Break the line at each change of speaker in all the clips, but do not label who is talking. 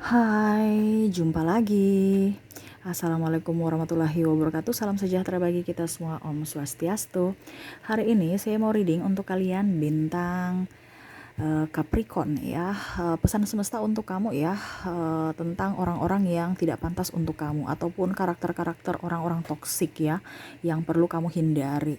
Hai, jumpa lagi. Assalamualaikum warahmatullahi wabarakatuh. Salam sejahtera bagi kita semua. Om Swastiastu. Hari ini saya mau reading untuk kalian bintang Capricorn ya. Pesan semesta untuk kamu ya, tentang orang-orang yang tidak pantas untuk kamu ataupun karakter-karakter orang-orang toksik ya yang perlu kamu hindari.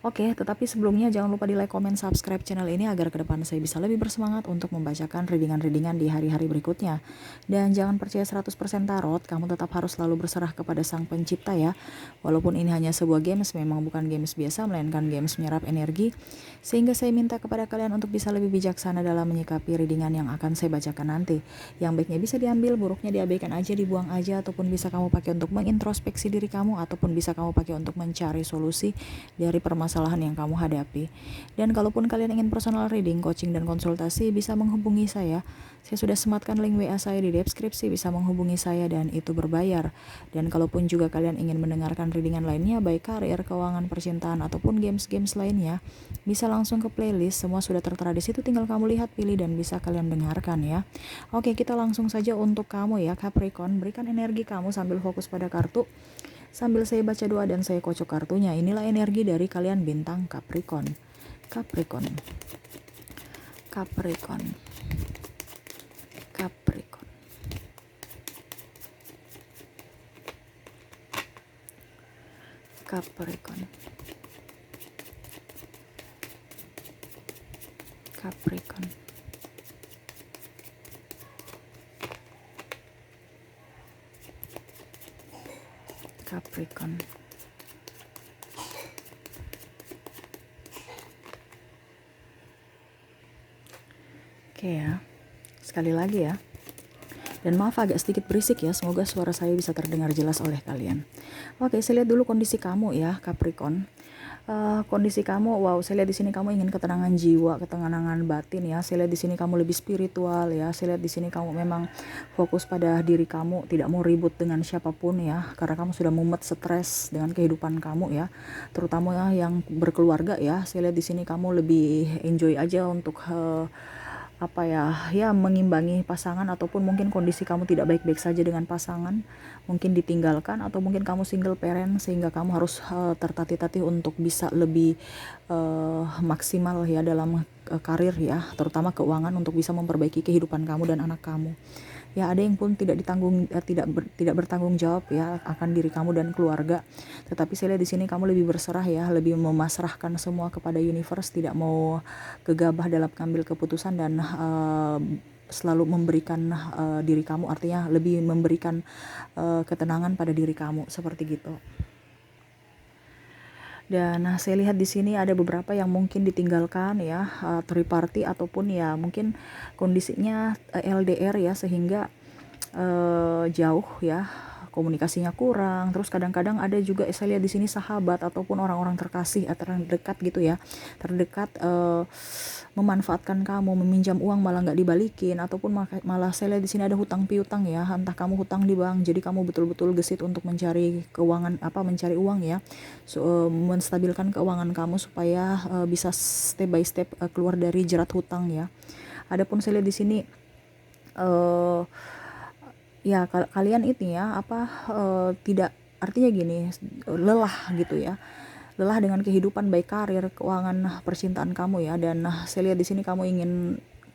Oke, tetapi sebelumnya jangan lupa di like, comment, subscribe channel ini agar ke depan saya bisa lebih bersemangat untuk membacakan readingan-readingan di hari-hari berikutnya. Dan jangan percaya 100% tarot, kamu tetap harus selalu berserah kepada Sang Pencipta ya. Walaupun ini hanya sebuah games, memang bukan games biasa melainkan games menyerap energi. Sehingga saya minta kepada kalian untuk bisa lebih bijaksana dalam menyikapi readingan yang akan saya bacakan nanti. Yang baiknya bisa diambil, buruknya diabaikan aja, dibuang aja, ataupun bisa kamu pakai untuk mengintrospeksi diri kamu, ataupun bisa kamu pakai untuk mencari solusi dari permasalahan yang kamu hadapi. Dan kalaupun kalian ingin personal reading, coaching, dan konsultasi, bisa menghubungi saya. Saya sudah sematkan link WA saya di deskripsi, bisa menghubungi saya dan itu berbayar. Dan kalaupun juga kalian ingin mendengarkan readingan lainnya, baik karir, keuangan, percintaan, ataupun games-games lainnya, bisa langsung ke playlist, semua sudah tertera di situ, tinggal kamu lihat, pilih, dan bisa kalian dengarkan ya. Oke, kita langsung saja untuk kamu ya Capricorn, berikan energi kamu sambil fokus pada kartu. Sambil saya baca doa dan saya kocok kartunya, inilah energi dari kalian bintang Capricorn. Capricorn. Capricorn. Capricorn. Capricorn. Capricorn. Capricorn. Oke ya, sekali lagi ya. Dan maaf agak sedikit berisik ya, semoga suara saya bisa terdengar jelas oleh kalian. Oke, saya lihat dulu kondisi kamu ya Capricorn. Kondisi kamu, wow, saya lihat di sini kamu ingin ketenangan jiwa, ketenangan batin ya. Saya lihat di sini kamu lebih spiritual ya. Saya lihat di sini kamu memang fokus pada diri kamu, tidak mau ribut dengan siapapun ya, karena kamu sudah mumet stres dengan kehidupan kamu ya. Terutama ya, yang berkeluarga ya. Saya lihat di sini kamu lebih enjoy aja untuk apa ya mengimbangi pasangan, ataupun mungkin kondisi kamu tidak baik-baik saja dengan pasangan, mungkin ditinggalkan, atau mungkin kamu single parent sehingga kamu harus tertatih-tatih untuk bisa lebih maksimal ya dalam karir ya, terutama keuangan, untuk bisa memperbaiki kehidupan kamu dan anak kamu. Ya, ada yang pun tidak bertanggung jawab ya akan diri kamu dan keluarga. Tetapi saya lihat di sini kamu lebih berserah ya, lebih memasrahkan semua kepada universe, tidak mau gegabah dalam mengambil keputusan, dan selalu memberikan diri kamu, artinya lebih memberikan ketenangan pada diri kamu, seperti gitu. Dan saya lihat di sini ada beberapa yang mungkin ditinggalkan ya, third party, ataupun ya mungkin kondisinya LDR ya, sehingga jauh ya, komunikasinya kurang. Terus kadang-kadang ada juga saya lihat di sini sahabat ataupun orang-orang terkasih terdekat gitu ya, terdekat memanfaatkan kamu, meminjam uang malah nggak dibalikin, ataupun malah saya lihat di sini ada hutang piutang ya, entah kamu hutang di bank, jadi kamu betul-betul gesit untuk mencari keuangan, mencari uang ya, menstabilkan keuangan kamu supaya bisa step by step keluar dari jerat hutang ya. Adapun saya lihat di sini ya kalian ini ya tidak, artinya gini, lelah gitu ya, lelah dengan kehidupan baik karir, keuangan, percintaan kamu ya. Dan saya lihat di sini kamu ingin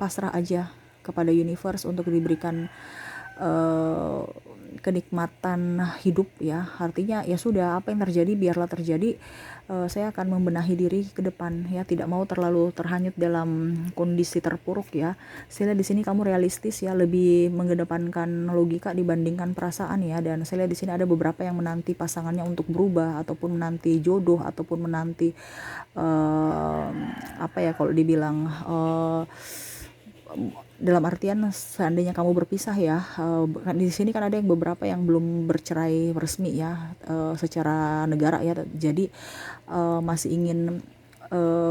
pasrah aja kepada universe untuk diberikan kenikmatan hidup ya, artinya ya sudah, apa yang terjadi biarlah terjadi, saya akan membenahi diri ke depan ya, tidak mau terlalu terhanyut dalam kondisi terpuruk ya. Saya lihat di sini kamu realistis ya, lebih mengedepankan logika dibandingkan perasaan ya. Dan saya lihat di sini ada beberapa yang menanti pasangannya untuk berubah, ataupun menanti jodoh, ataupun menanti apa ya kalau dibilang dalam artian seandainya kamu berpisah ya, di sini kan ada yang beberapa yang belum bercerai resmi ya, secara negara ya, jadi masih ingin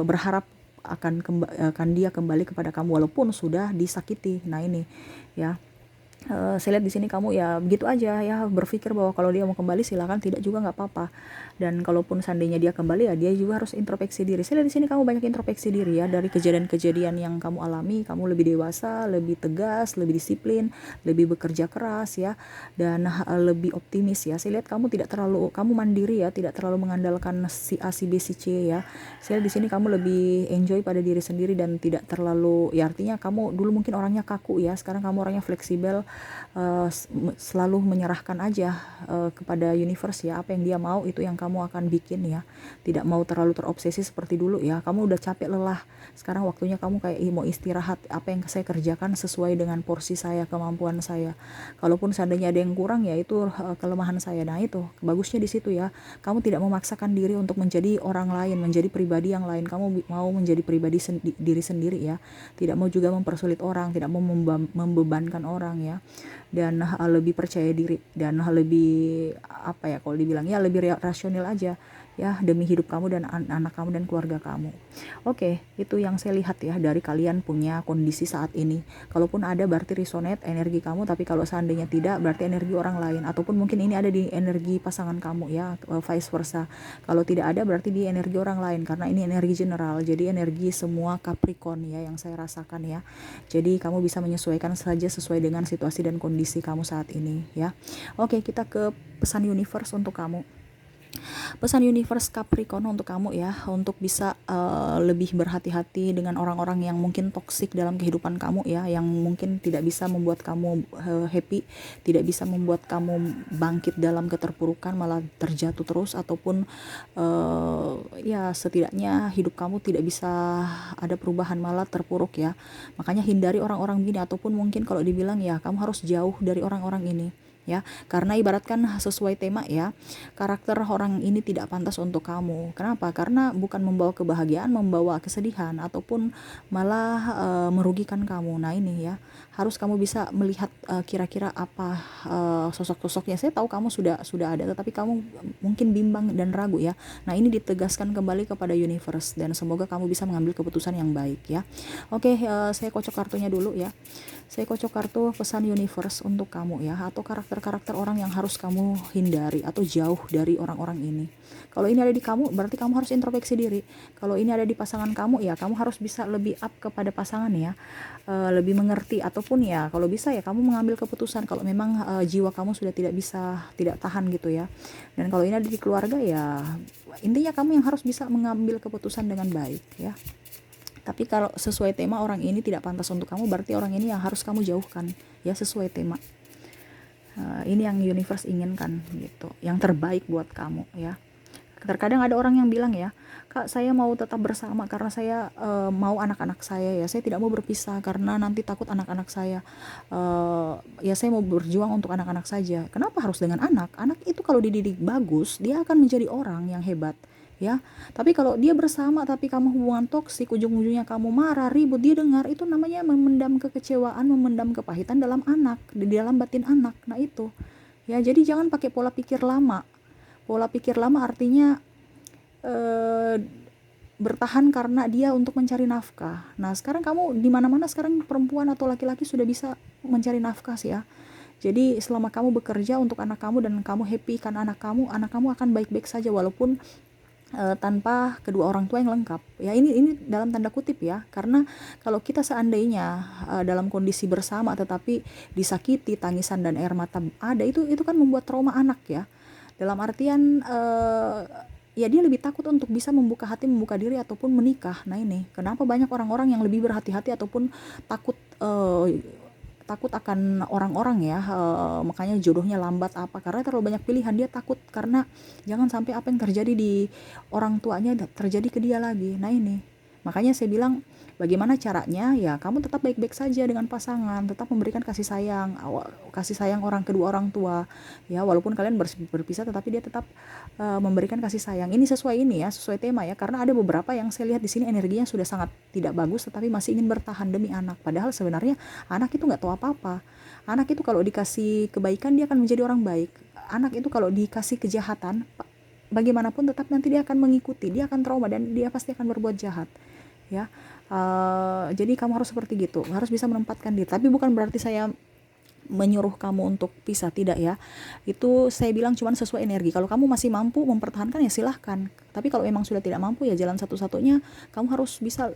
berharap akan dia kembali kepada kamu walaupun sudah disakiti. Nah ini ya, Saya lihat di sini kamu ya begitu aja ya, berpikir bahwa kalau dia mau kembali silakan, tidak juga nggak apa-apa. Dan kalaupun seandainya dia kembali ya dia juga harus introspeksi diri. Saya lihat di sini kamu banyak introspeksi diri ya, dari kejadian-kejadian yang kamu alami. Kamu lebih dewasa, lebih tegas, lebih disiplin, lebih bekerja keras ya, dan lebih optimis ya. Saya lihat kamu tidak terlalu, kamu mandiri ya, tidak terlalu mengandalkan si A, si B, si C ya. Saya lihat di sini kamu lebih enjoy pada diri sendiri dan tidak terlalu, ya artinya kamu dulu mungkin orangnya kaku ya, sekarang kamu orangnya fleksibel, selalu menyerahkan aja kepada universe ya, apa yang dia mau itu yang kamu akan bikin ya, tidak mau terlalu terobsesi seperti dulu ya. Kamu udah capek lelah, sekarang waktunya kamu kayak mau istirahat. Apa yang saya kerjakan sesuai dengan porsi saya, kemampuan saya. Kalaupun seandainya ada yang kurang ya itu kelemahan saya. Nah itu bagusnya di situ ya, kamu tidak memaksakan diri untuk menjadi orang lain, menjadi pribadi yang lain. Kamu mau menjadi pribadi diri sendiri ya, tidak mau juga mempersulit orang, tidak mau membebankan orang ya, dan lebih percaya diri, dan lebih apa ya, kalau dibilang ya lebih rasional aja ya, demi hidup kamu dan anak kamu dan keluarga kamu. Oke, itu yang saya lihat ya dari kalian punya kondisi saat ini. Kalaupun ada berarti resonate energi kamu, tapi kalau seandainya tidak berarti energi orang lain, ataupun mungkin ini ada di energi pasangan kamu ya, vice versa. Kalau tidak ada berarti di energi orang lain, karena ini energi general, jadi energi semua Capricorn ya yang saya rasakan ya. Jadi kamu bisa menyesuaikan saja sesuai dengan situasi dan kondisi kamu saat ini ya. Oke, kita ke pesan universe untuk kamu. Pesan universe Capricorn untuk kamu ya, untuk bisa lebih berhati-hati dengan orang-orang yang mungkin toksik dalam kehidupan kamu ya, yang mungkin tidak bisa membuat kamu happy, tidak bisa membuat kamu bangkit dalam keterpurukan, malah terjatuh terus, ataupun ya setidaknya hidup kamu tidak bisa ada perubahan, malah terpuruk ya. Makanya hindari orang-orang begini, ataupun mungkin kalau dibilang ya kamu harus jauh dari orang-orang ini ya, karena ibaratkan sesuai tema ya, karakter orang ini tidak pantas untuk kamu. Kenapa? Karena bukan membawa kebahagiaan, membawa kesedihan, ataupun malah merugikan kamu. Nah ini ya, harus kamu bisa melihat kira-kira apa sosok-sosoknya. Saya tahu kamu sudah ada, tetapi kamu mungkin bimbang dan ragu ya. Nah ini ditegaskan kembali kepada universe, dan semoga kamu bisa mengambil keputusan yang baik ya. Oke, saya kocok kartunya dulu ya. Saya kocok kartu pesan universe untuk kamu ya, atau karakter-karakter orang yang harus kamu hindari atau jauh dari orang-orang ini. Kalau ini ada di kamu berarti kamu harus introspeksi diri. Kalau ini ada di pasangan kamu ya kamu harus bisa lebih up kepada pasangan ya, lebih mengerti, ataupun ya kalau bisa ya kamu mengambil keputusan kalau memang jiwa kamu sudah tidak tahan gitu ya. Dan kalau ini ada di keluarga ya intinya kamu yang harus bisa mengambil keputusan dengan baik ya. Tapi kalau sesuai tema orang ini tidak pantas untuk kamu, berarti orang ini yang harus kamu jauhkan ya, sesuai tema. Ini yang universe inginkan gitu, yang terbaik buat kamu ya. Terkadang ada orang yang bilang ya, Kak saya mau tetap bersama karena saya mau anak-anak saya ya, saya tidak mau berpisah karena nanti takut anak-anak saya, ya saya mau berjuang untuk anak-anak saja. Kenapa harus dengan anak? Anak itu kalau dididik bagus dia akan menjadi orang yang hebat ya. Tapi kalau dia bersama tapi kamu hubungan toksik, ujung-ujungnya kamu marah, ribut, dia dengar, itu namanya memendam kekecewaan, memendam kepahitan dalam anak, di dalam batin anak. Nah itu ya, jadi jangan pakai pola pikir lama. Pola pikir lama artinya bertahan karena dia untuk mencari nafkah. Nah sekarang kamu di mana-mana sekarang perempuan atau laki-laki sudah bisa mencari nafkah sih ya. Jadi selama kamu bekerja untuk anak kamu dan kamu happy kan anak kamu akan baik-baik saja, walaupun tanpa kedua orang tua yang lengkap ya. Ini dalam tanda kutip ya, karena kalau kita seandainya dalam kondisi bersama tetapi disakiti, tangisan dan air mata ada, itu kan membuat trauma anak ya. Dalam artian ya dia lebih takut untuk bisa membuka hati, membuka diri, ataupun menikah. Nah ini kenapa banyak orang-orang yang lebih berhati-hati ataupun takut akan orang-orang ya, makanya jodohnya lambat, apa karena terlalu banyak pilihan. Dia takut karena jangan sampai apa yang terjadi di orang tuanya terjadi ke dia lagi. Nah ini makanya saya bilang bagaimana caranya ya, kamu tetap baik-baik saja dengan pasangan, tetap memberikan kasih sayang kedua orang tua ya, walaupun kalian berpisah tetapi dia tetap memberikan kasih sayang. Ini sesuai tema ya, karena ada beberapa yang saya lihat di sini energinya sudah sangat tidak bagus tetapi masih ingin bertahan demi anak, padahal sebenarnya anak itu nggak tahu apa-apa. Anak itu kalau dikasih kebaikan dia akan menjadi orang baik. Anak itu kalau dikasih kejahatan bagaimanapun tetap nanti dia akan mengikuti, dia akan trauma dan dia pasti akan berbuat jahat ya. Jadi kamu harus seperti gitu, harus bisa menempatkan diri. Tapi bukan berarti saya menyuruh kamu untuk pisah, tidak ya. Itu saya bilang cuman sesuai energi. Kalau kamu masih mampu mempertahankan ya silahkan. Tapi kalau memang sudah tidak mampu ya jalan satu-satunya kamu harus bisa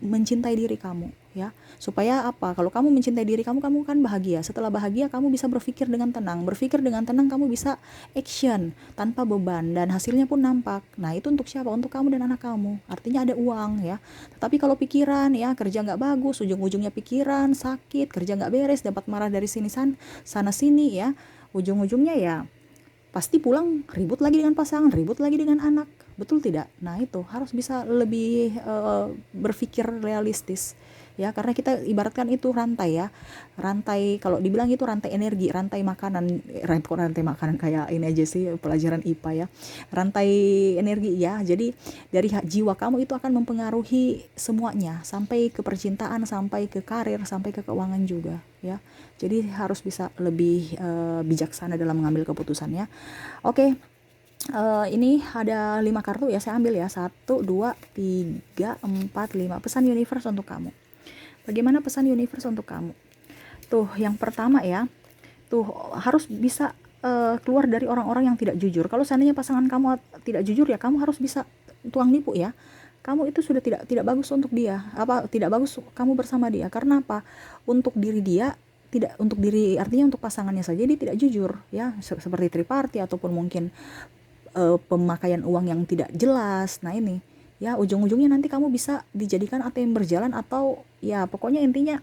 mencintai diri kamu ya. Supaya apa? Kalau kamu mencintai diri kamu, kamu kan bahagia. Setelah bahagia kamu bisa berpikir dengan tenang. Berpikir dengan tenang kamu bisa action tanpa beban dan hasilnya pun nampak. Nah, itu untuk siapa? Untuk kamu dan anak kamu. Artinya ada uang ya. Tapi kalau pikiran ya, kerja nggak bagus, ujung-ujungnya pikiran sakit, kerja nggak beres, dapat marah dari sini sana sini ya, ujung-ujungnya ya pasti pulang ribut lagi dengan pasangan, ribut lagi dengan anak, betul tidak? Nah itu harus bisa lebih berpikir realistis ya, karena kita ibaratkan itu rantai ya, rantai, kalau dibilang itu rantai energi, rantai makanan, rantai makanan kayak ini aja sih pelajaran IPA ya, rantai energi ya. Jadi dari jiwa kamu itu akan mempengaruhi semuanya, sampai ke percintaan, sampai ke karir, sampai ke keuangan juga ya. Jadi harus bisa lebih bijaksana dalam mengambil keputusannya. Oke, ini ada 5 kartu ya, saya ambil ya, 1, 2, 3, 4, 5. Pesan universe untuk kamu. Bagaimana pesan universe untuk kamu? Tuh, yang pertama ya, tuh harus bisa keluar dari orang-orang yang tidak jujur. Kalau seandainya pasangan kamu tidak jujur ya, kamu harus bisa tuang nipu ya. Kamu itu sudah tidak bagus untuk dia. Apa tidak bagus kamu bersama dia? Karena apa? Untuk diri dia, tidak untuk diri, artinya untuk pasangannya saja dia tidak jujur ya, seperti triparty ataupun mungkin pemakaian uang yang tidak jelas. Nah ini ya, ujung-ujungnya nanti kamu bisa dijadikan ATM berjalan, atau ya pokoknya intinya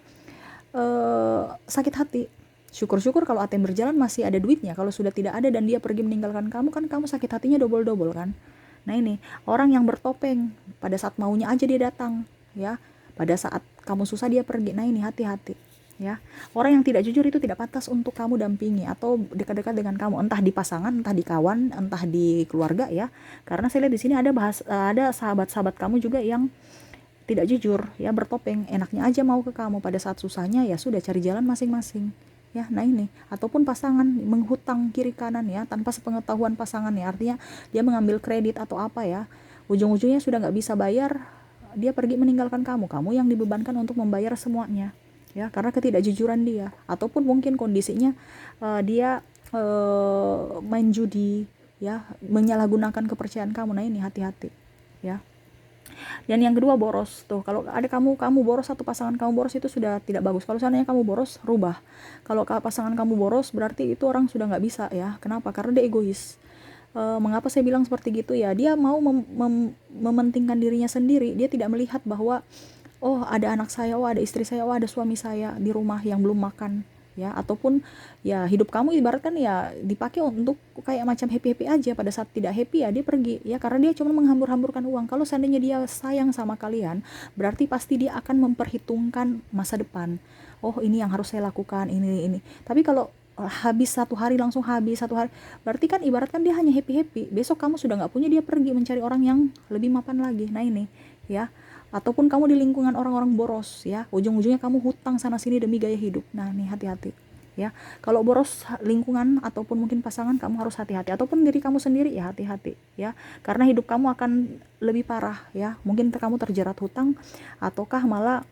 sakit hati. Syukur-syukur kalau ATM berjalan masih ada duitnya. Kalau sudah tidak ada dan dia pergi meninggalkan kamu, kan kamu sakit hatinya double-double kan. Nah ini orang yang bertopeng, pada saat maunya aja dia datang ya, pada saat kamu susah dia pergi. Nah ini hati-hati ya. Orang yang tidak jujur itu tidak pantas untuk kamu dampingi atau dekat-dekat dengan kamu, entah di pasangan, entah di kawan, entah di keluarga ya. Karena saya lihat di sini ada sahabat-sahabat kamu juga yang tidak jujur ya, bertopeng, enaknya aja mau ke kamu, pada saat susahnya ya sudah cari jalan masing-masing ya. Nah ini, ataupun pasangan menghutang kiri kanan ya, tanpa sepengetahuan pasangan ya, artinya dia mengambil kredit atau apa ya, ujung-ujungnya sudah nggak bisa bayar, dia pergi meninggalkan kamu yang dibebankan untuk membayar semuanya ya, karena ketidakjujuran dia. Ataupun mungkin kondisinya dia main judi ya, menyalahgunakan kepercayaan kamu. Nah ini hati-hati ya. Dan yang kedua boros. Tuh, kalau ada kamu boros atau pasangan kamu boros, itu sudah tidak bagus. Kalau seandainya kamu boros, rubah. Kalau pasangan kamu boros, berarti itu orang sudah nggak bisa ya. Kenapa? Karena dia egois. Mengapa saya bilang seperti gitu ya? Dia mau mementingkan dirinya sendiri. Dia tidak melihat bahwa oh ada anak saya, oh ada istri saya, oh ada suami saya di rumah yang belum makan ya. Ataupun ya hidup kamu ibaratkan ya dipakai untuk kayak macam happy aja, pada saat tidak happy ya dia pergi ya, karena dia cuma menghambur-hamburkan uang. Kalau seandainya dia sayang sama kalian, berarti pasti dia akan memperhitungkan masa depan. Oh ini yang harus saya lakukan, ini. Tapi kalau habis satu hari langsung habis satu hari, berarti kan ibaratkan dia hanya happy, besok kamu sudah nggak punya, dia pergi mencari orang yang lebih mapan lagi. Nah ini ya. Ataupun kamu di lingkungan orang-orang boros ya, ujung-ujungnya kamu hutang sana sini demi gaya hidup. Nah nih hati-hati ya. Kalau boros lingkungan ataupun mungkin pasangan, kamu harus hati-hati. Ataupun diri kamu sendiri ya hati-hati ya, karena hidup kamu akan lebih parah ya. Mungkin kamu terjerat hutang, ataukah malah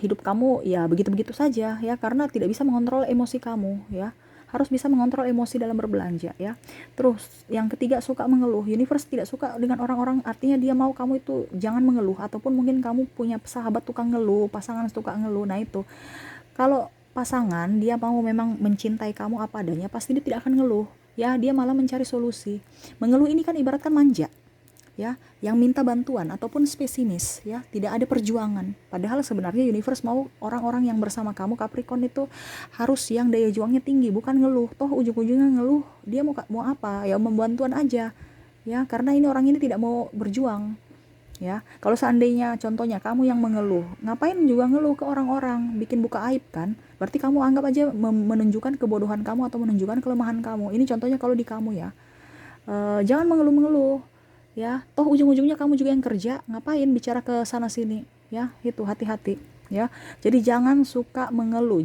hidup kamu ya begitu-begitu saja ya, karena tidak bisa mengontrol emosi kamu ya. Harus bisa mengontrol emosi dalam berbelanja ya. Terus yang ketiga, suka mengeluh. Universe tidak suka dengan orang-orang, artinya dia mau kamu itu jangan mengeluh. Ataupun mungkin kamu punya sahabat tukang ngeluh, pasangan suka ngeluh. Nah itu, kalau pasangan dia mau memang mencintai kamu apa adanya, pasti dia tidak akan ngeluh ya, dia malah mencari solusi. Mengeluh ini kan ibaratkan manja ya, yang minta bantuan ataupun spesimis ya, tidak ada perjuangan. Padahal sebenarnya universe mau orang-orang yang bersama kamu Capricorn itu harus yang daya juangnya tinggi, bukan ngeluh. Toh ujung-ujungnya ngeluh, dia mau apa ya, membantuan aja ya, karena ini orang ini tidak mau berjuang ya. Kalau seandainya contohnya kamu yang mengeluh, ngapain juga ngeluh ke orang-orang, bikin buka aib kan. Berarti kamu anggap aja menunjukkan kebodohan kamu atau menunjukkan kelemahan kamu. Ini contohnya kalau di kamu ya. Jangan mengeluh-mengeluh ya, toh ujung-ujungnya kamu juga yang kerja, ngapain bicara ke sana sini ya. Itu hati-hati ya. Jadi jangan suka mengeluh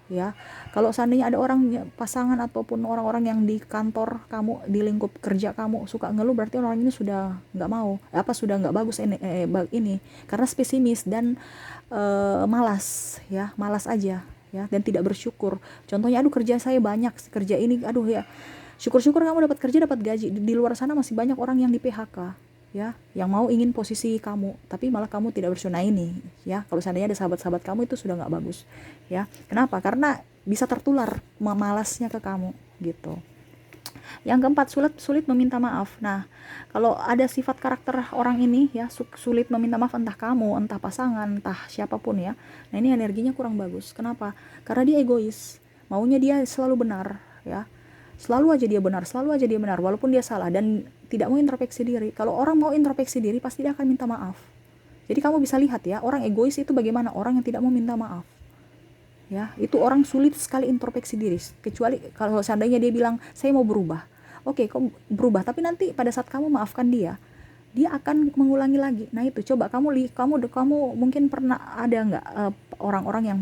ya. Kalau seandainya ada orang, pasangan ataupun orang-orang yang di kantor kamu, di lingkup kerja kamu suka ngeluh, berarti orang ini sudah nggak mau sudah nggak bagus ini karena spesimis dan malas ya, malas aja ya, dan tidak bersyukur. Contohnya, aduh kerja saya banyak, kerja ini, aduh ya, syukur-syukur kamu dapat kerja, dapat gaji. Di luar sana masih banyak orang yang di PHK, ya, yang mau ingin posisi kamu, tapi malah kamu tidak bersyukur. Nah ini, ya, kalau seandainya ada sahabat-sahabat kamu itu sudah nggak bagus, ya. Kenapa? Karena bisa tertular malasnya ke kamu, gitu. Yang keempat, sulit meminta maaf. Nah, kalau ada sifat karakter orang ini, ya, sulit meminta maaf, entah kamu, entah pasangan, entah siapapun, ya. Nah, ini energinya kurang bagus. Kenapa? Karena dia egois. Maunya dia selalu benar, ya. Selalu aja dia benar, walaupun dia salah, dan tidak mau introspeksi diri. Kalau orang mau introspeksi diri, pasti dia akan minta maaf. Jadi kamu bisa lihat, ya, orang egois itu bagaimana, orang yang tidak mau minta maaf. Ya, itu orang sulit sekali introspeksi diri, kecuali kalau seandainya dia bilang saya mau berubah. Oke, kok berubah, tapi nanti pada saat kamu maafkan dia, dia akan mengulangi lagi. Nah itu, coba kamu mungkin pernah ada nggak orang-orang yang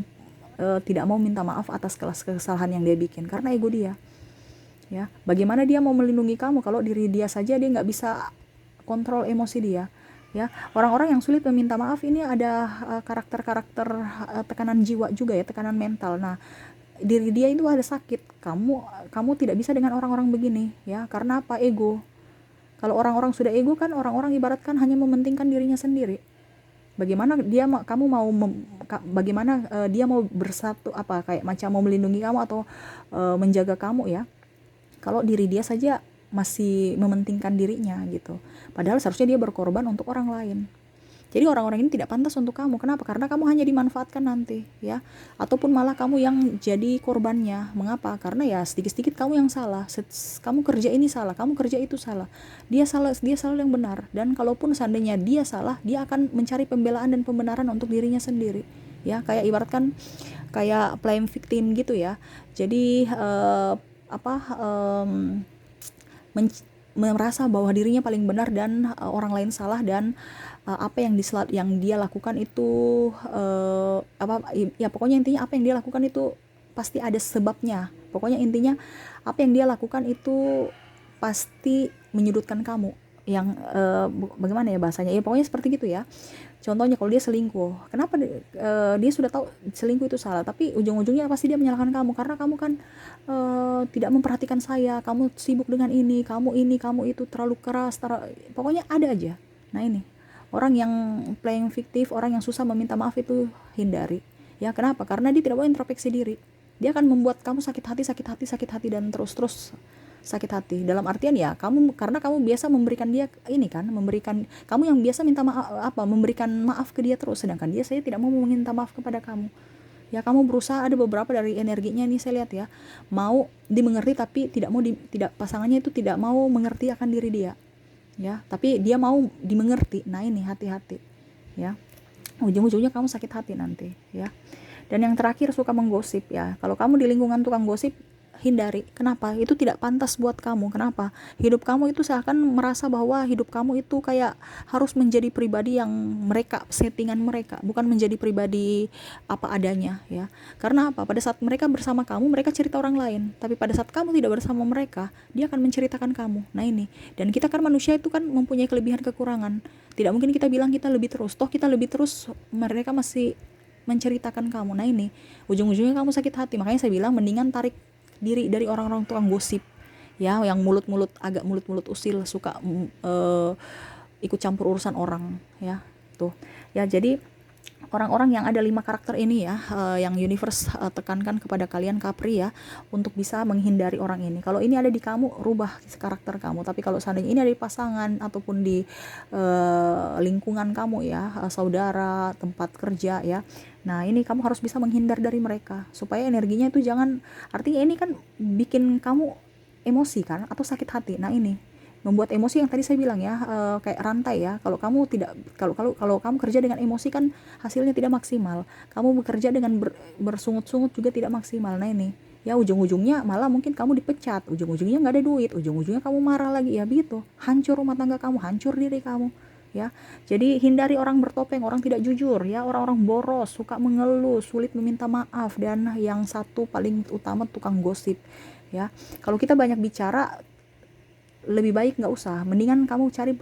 tidak mau minta maaf atas kesalahan yang dia bikin karena ego dia. Ya, bagaimana dia mau melindungi kamu kalau diri dia saja dia nggak bisa kontrol emosi dia. Ya, orang-orang yang sulit meminta maaf ini ada karakter-karakter tekanan jiwa juga, ya, tekanan mental. Nah, diri dia itu ada sakit. Kamu tidak bisa dengan orang-orang begini, ya, karena apa? Ego. Kalau orang-orang sudah ego kan, orang-orang ibaratkan hanya mementingkan dirinya sendiri. Bagaimana dia mau bersatu, apa, kayak macam mau melindungi kamu atau menjaga kamu, ya, kalau diri dia saja masih mementingkan dirinya, gitu. Padahal seharusnya dia berkorban untuk orang lain. Jadi orang-orang ini tidak pantas untuk kamu. Kenapa? Karena kamu hanya dimanfaatkan nanti, ya. Ataupun malah kamu yang jadi korbannya. Mengapa? Karena ya sedikit-sedikit kamu yang salah. Kamu kerja ini salah, kamu kerja itu salah. Dia selalu yang benar. Dan kalaupun seandainya dia salah, dia akan mencari pembelaan dan pembenaran untuk dirinya sendiri. Ya, kayak ibaratkan kayak playing victim gitu, ya. Jadi merasa bahwa dirinya paling benar dan orang lain salah, dan apa yang dia lakukan itu pokoknya intinya apa yang dia lakukan itu pasti ada sebabnya. Pokoknya intinya apa yang dia lakukan itu pasti menyudutkan kamu. Yang bagaimana ya bahasanya? Ya pokoknya seperti gitu, ya. Contohnya kalau dia selingkuh, kenapa dia sudah tahu selingkuh itu salah, tapi ujung-ujungnya pasti dia menyalahkan kamu karena kamu kan tidak memperhatikan saya, kamu sibuk dengan ini, kamu itu terlalu keras, pokoknya ada aja. Nah ini, orang yang playing fiktif, orang yang susah meminta maaf itu hindari. Ya, kenapa? Karena dia tidak mau introspeksi diri. Dia akan membuat kamu sakit hati dan terus sakit hati. Dalam artian, ya, karena kamu biasa memberikan dia ini kan, kamu yang biasa memberikan maaf ke dia terus, sedangkan dia saya tidak mau meminta maaf kepada kamu. Ya, kamu berusaha, ada beberapa dari energinya ini saya lihat, ya, mau dimengerti tapi pasangannya itu tidak mau mengerti akan diri dia. Ya, tapi dia mau dimengerti. Nah ini, hati-hati, ya. Ujung-ujungnya kamu sakit hati nanti, ya. Dan yang terakhir, suka menggosip, ya. Kalau kamu di lingkungan tukang gosip, hindari. Kenapa? Itu tidak pantas buat kamu. Kenapa? Hidup kamu itu seakan merasa bahwa hidup kamu itu kayak harus menjadi pribadi yang settingan mereka, bukan menjadi pribadi apa adanya, ya. Karena apa? Pada saat mereka bersama kamu, mereka cerita orang lain, tapi pada saat kamu tidak bersama mereka, dia akan menceritakan kamu. Nah ini, dan kita kan manusia itu kan mempunyai kelebihan kekurangan. Tidak mungkin kita bilang kita lebih terus, toh kita lebih terus, mereka masih menceritakan kamu. Nah ini, ujung-ujungnya kamu sakit hati. Makanya saya bilang mendingan tarik diri dari orang-orang tukang gosip, ya, yang mulut usil, suka ikut campur urusan orang, ya. Tuh, ya. Jadi orang-orang yang ada 5 karakter ini, ya, yang universe tekankan kepada kalian Capri, ya, untuk bisa menghindari orang ini. Kalau ini ada di kamu, rubah karakter kamu. Tapi kalau seandainya ini ada di pasangan ataupun di lingkungan kamu, ya, saudara, tempat kerja, ya. Nah ini kamu harus bisa menghindar dari mereka supaya energinya itu jangan, artinya ini kan bikin kamu emosi kan atau sakit hati. Nah ini membuat emosi yang tadi saya bilang, ya, kayak rantai, ya. Kalau kamu kamu kerja dengan emosi kan hasilnya tidak maksimal. Kamu bekerja dengan bersungut-sungut juga tidak maksimal. Nah ini, ya, ujung-ujungnya malah mungkin kamu dipecat, ujung-ujungnya nggak ada duit, ujung-ujungnya kamu marah lagi, ya begitu. Hancur rumah tangga kamu, hancur diri kamu, ya. Jadi hindari orang bertopeng, orang tidak jujur, ya, orang-orang boros, suka mengeluh, sulit meminta maaf, dan yang satu paling utama tukang gosip, ya. Kalau kita banyak bicara, lebih baik nggak usah, mendingan kamu cari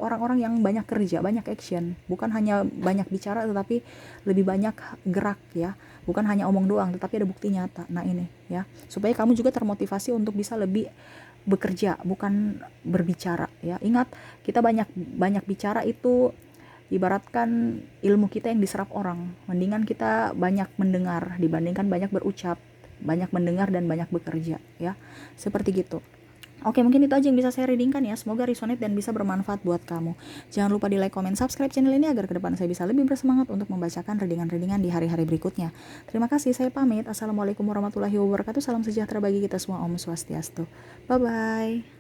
orang-orang yang banyak kerja, banyak action, bukan hanya banyak bicara tetapi lebih banyak gerak ya, bukan hanya omong doang tetapi ada bukti nyata. Nah ini ya, supaya kamu juga termotivasi untuk bisa lebih bekerja, bukan berbicara ya. Ingat, kita banyak banyak bicara itu ibaratkan ilmu kita yang diserap orang, mendingan kita banyak mendengar dibandingkan banyak berucap, banyak mendengar dan banyak bekerja ya, seperti gitu. Oke, mungkin itu aja yang bisa saya readingkan ya. Semoga resonate dan bisa bermanfaat buat kamu. Jangan lupa di like, comment, subscribe channel ini agar ke depan saya bisa lebih bersemangat untuk membacakan readingan-readingan di hari-hari berikutnya. Terima kasih, saya pamit. Assalamualaikum warahmatullahi wabarakatuh. Salam sejahtera bagi kita semua. Om Swastiastu. Bye-bye.